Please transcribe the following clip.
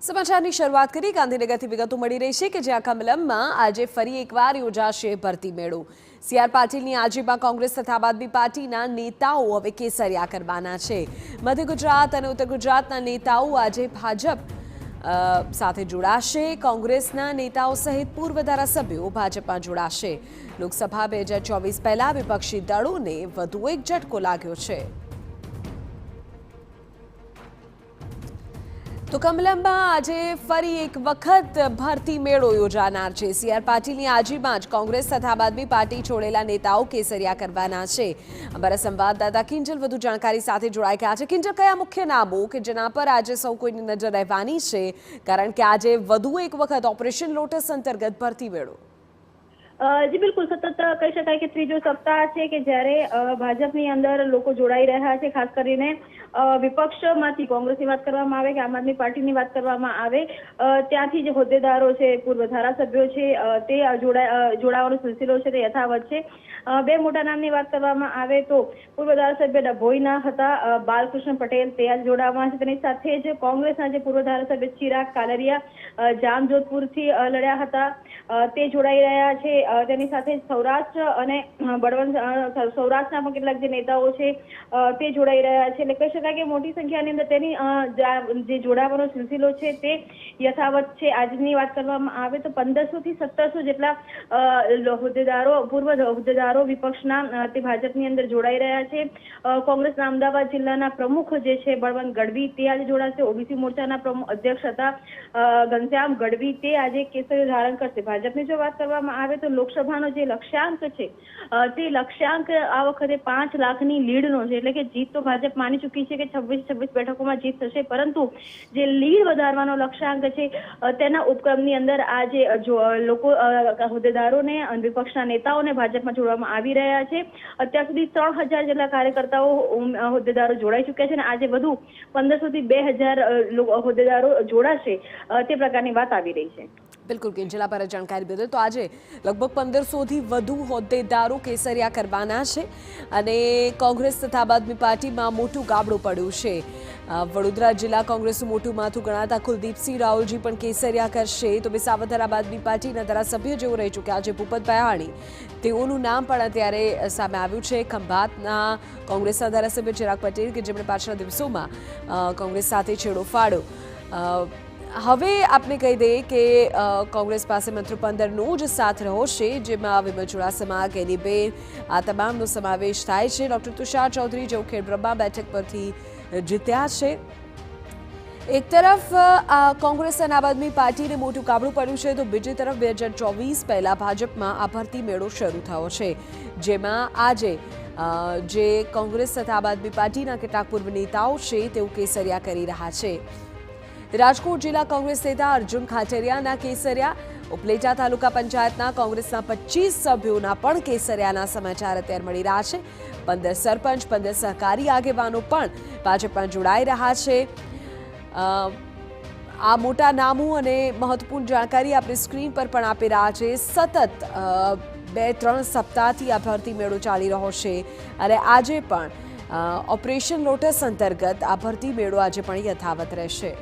સમાચારની શરૂઆત કરી ગાંધીનગરથી વિગતો મળી રહી છે કે જ્યાં કમલમમાં આજે ફરી એકવાર યોજાશે ભરતી મેળો। સીઆર પાટીલની હાજરીમાં કોંગ્રેસ તથા આમ આદમી પાર્ટીના નેતાઓ હવે કેસરિયા કરવાના છે। મધ્ય ગુજરાત અને ઉત્તર ગુજરાતના નેતાઓ આજે ભાજપ સાથે જોડાશે। કોંગ્રેસના નેતાઓ સહિત પૂર્વ ધારાસભ્યો ભાજપમાં જોડાશે। લોકસભા 2024 પહેલા વિપક્ષી દળોને વધુ એક ઝટકો લાગ્યો છે। તો કમલમમાં આજે ફરી એક વખત ભરતી મેળો યોજાનાર છે। સીઆર પાટીલની હાજરીમાં જ કોંગ્રેસ તથા આમ આદમી પાર્ટી છોડેલા નેતાઓ કેસરિયા કરવાના છે। અમારા સંવાદદાતા કિંજલ વધુ જાણકારી સાથે જોડાઈ ગયા છે। કિંજલ, કયા મુખ્ય નામો કે જેના પર આજે સૌ કોઈની નજર રહેવાની છે, કારણ કે આજે વધુ એક વખત ઓપરેશન લોટસ અંતર્ગત ભરતી મેળો? જી બિલકુલ, સતત કહી શકાય કે ત્રીજો સપ્તાહ છે કે જ્યારે ભાજપની અંદર લોકો જોડાઈ રહ્યા છે। ખાસ કરીને વિપક્ષમાંથી કોંગ્રેસની વાત કરવામાં આવે કે આમ આદમી પાર્ટીની વાત કરવામાં આવે, ત્યાંથી જે હોદ્દેદારો છે, પૂર્વ ધારાસભ્યો છે, તે જોડાવાનો સિલસિલો છે તે યથાવત છે। બે મોટા નામની વાત કરવામાં આવે તો પૂર્વ ધારાસભ્ય ડભોઈના હતા બાલકૃષ્ણ પટેલ, તે આજ જોડાવાના છે। તેની સાથે જ કોંગ્રેસના જે પૂર્વ ધારાસભ્ય ચિરાગ કાલરિયા જામજોધપુરથી લડ્યા હતા, તે જોડાઈ રહ્યા છે। તેની સાથે સૌરાષ્ટ્ર અને બળવંત સૌરાષ્ટ્રના પણ કેટલાક જે નેતાઓ છે તે જોડાઈ રહ્યા છે। એટલે કહી શકાય કે મોટી સંખ્યાની અંદર તેની જે જોડાવાનો સિલસિલો છે તે યથાવત છે। આજની વાત કરવામાં આવે તો 1500 થી 1700 જેટલા હોદ્દેદારો, પૂર્વ હોદ્દેદારો વિપક્ષના તે ભાજપની અંદર જોડાઈ રહ્યા છે। કોંગ્રેસના અમદાવાદ જિલ્લાના પ્રમુખ જે છે બળવંત ગઢવી, તે આજે જોડાશે। ઓબીસી મોરચાના પ્રમુખ અધ્યક્ષ હતા ઘનશ્યામ ગઢવી, તે આજે કેસરી ધારણ કરશે। ભાજપની જો વાત કરવામાં આવે તો લોકસભાનો જે લક્ષ્યાંક છે તે લક્ષ્યાંક આ વખતે 5 લાખની લીડનો છે। એટલે કે જીત તો ભાજપ માની ચૂકી છે કે 26 બેઠકોમાં જીત થશે, પરંતુ જે લીડ વધારવાનો લક્ષ્યાંક છે તેના ઉપક્રમની અંદર આ જે લોકો હોદ્દેદારોને, વિપક્ષના નેતાઓને ભાજપમાં જોડવામાં આવી રહ્યા છે। અત્યાર સુધી 3000 જેટલા કાર્યકર્તાઓ, હોદ્દેદારો જોડાઈ ચૂક્યા છે અને આજે વધુ 1500 થી 2000 હોદ્દેદારો જોડાશે, તે પ્રકારની વાત આવી રહી છે। બિલકુલ કિંજલ, પર જાણકારી બદલ। તો આજે લગભગ 1500થી વધુ હોદ્દેદારો કેસરિયા કરવાના છે અને કોંગ્રેસ તથા આમ આદમી પાર્ટીમાં મોટું ગાબડું પડ્યું છે। વડોદરા જિલ્લા કોંગ્રેસનું મોટું માથું ગણાતા કુલદીપસિંહ રાવલજી પણ કેસરિયા કરશે। તો વિસાવદર આમ આદમી પાર્ટીના ધારાસભ્ય જેઓ રહી ચૂક્યા છે ભૂપતભાઈ હાણી, તેઓનું નામ પણ અત્યારે સામે આવ્યું છે। ખંભાતના કોંગ્રેસના ધારાસભ્ય ચિરાગ પટેલ, કે જેમણે પાછલા દિવસોમાં કોંગ્રેસ સાથે છેડો ફાડ્યો, હવે આપને કહી દઈએ કે કોંગ્રેસ પાસે મંત્ર 15નો જ સાથ રહ્યો છે, જેમાં વિમલ ચુડાસમા, ગેનીબેન, આ તમામનો સમાવેશ થાય છે। ડોક્ટર તુષાર ચૌધરી જેઓ ખેડબ્રહ્મા બેઠક પરથી જીત્યા છે। એક તરફ કોંગ્રેસ અને આમ આદમી પાર્ટીને મોટું ગાબડું પડ્યું છે, તો બીજી તરફ 2024 પહેલા ભાજપમાં આ ભરતી મેળો શરૂ થયો છે, જેમાં આજે જે કોંગ્રેસ તથા આમ આદમી પાર્ટીના કેટલાક પૂર્વ નેતાઓ છે તેઓ કેસરિયા કરી રહ્યા છે। રાજકોટ જિલ્લા કોંગ્રેસ નેતા અર્જુન ખાચરિયાના કેસરિયા, ઉપલેટા તાલુકા પંચાયતના કોંગ્રેસના 25 સભ્યોના પણ કેસરિયાના સમાચાર અત્યારે મળી રહ્યા છે। 15 સરપંચ, 15 સહકારી આગેવાનો પણ ભાજપમાં જોડાઈ રહ્યા છે। આ મોટા નામો અને મહત્વપૂર્ણ જાણકારી આપણે સ્ક્રીન પર પણ આપી રહ્યા છે। સતત 2-3 સપ્તાહથી આ ભરતી મેળો ચાલી રહ્યો છે અને આજે પણ ઓપરેશન લોટસ અંતર્ગત આ ભરતી મેળો આજે પણ યથાવત રહેશે।